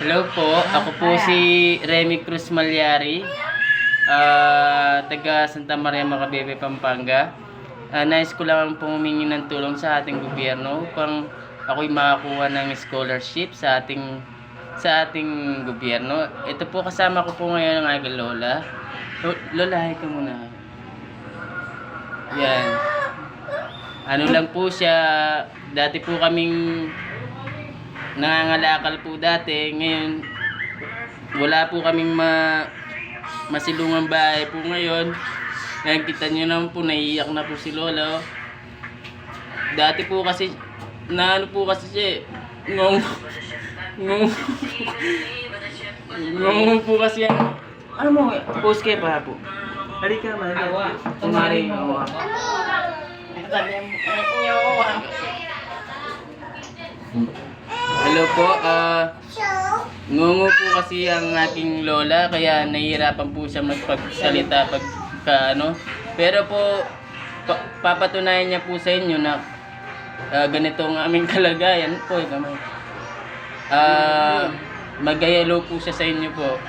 Hello po, ako po si Remy Cruz Malyari, taga Santa Maria Macabebe, Pampanga. Nais ko lang pong humingi ng tulong sa ating gobyerno upang ako'y makakuha ng scholarship sa ating gobyerno. Ito po, kasama ko po ngayon ang aking lola. Lola, hi ka muna. Yan. Ano lang po siya, dati po kaming nangangalakal po dati. Ngayon wala po kaming masilungang bahay po ngayon. Nakikita nyo naman po, naiiyak na po si Lola. Dati po kasi ano po kasi siya ngong po kasi yan. Ano mo, post kayo pa po. Halika, malika. Tumari mo. Hello po, ngungo po kasi ang aking lola, kaya nahihirapan po siya magpagsalita pagka ano. Pero po, papatunayan niya po sa inyo na ganito ang aming kalagayan po. Mag-hello po siya sa inyo po.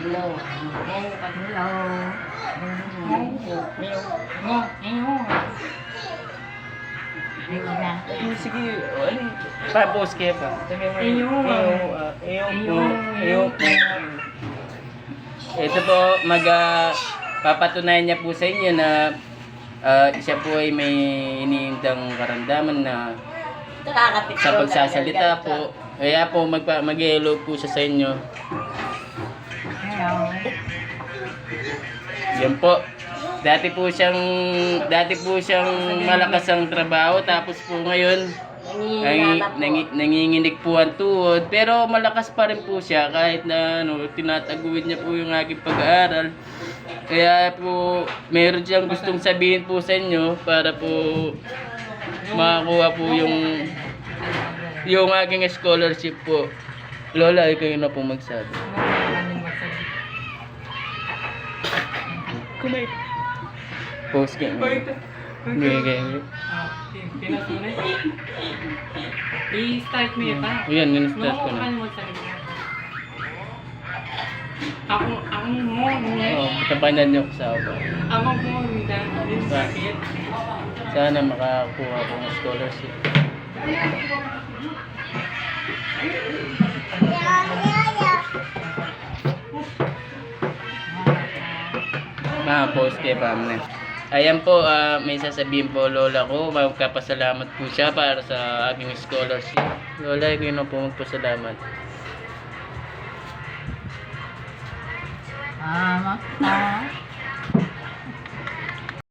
Hello. Sige, pa-post kayo pa. Ito po, papatunayan niya po sa inyo na siya po ay may iniindang karamdaman na sa pagsasalita po. Kaya po mag-hello po siya sa inyo. Yan po. Dati po siyang malakas ang trabaho, tapos po ngayon nanginginig po ang tuhod, pero malakas pa rin po siya kahit na tinataguin niya po yung aking pag-aaral. Kaya po meron siyang gustong sabihin po sa inyo para po makakuha po yung aking scholarship po. Lola, ikaw na po magsabi. Kumay. Post ka mo. Okay. Pinasunay. I-start mo yun pa. Ayan, start ko na. Ako mo. Tabanan niyo ko sa ako. Ako mo. Sakit. Sana makakuha ko ng scholarship. Post kay Pamela. Ayan po, may sasabihin po lola ko. Magkapasalamat po siya para sa aking scholarship. Lola, ikaw na po magpasalamat. Mama.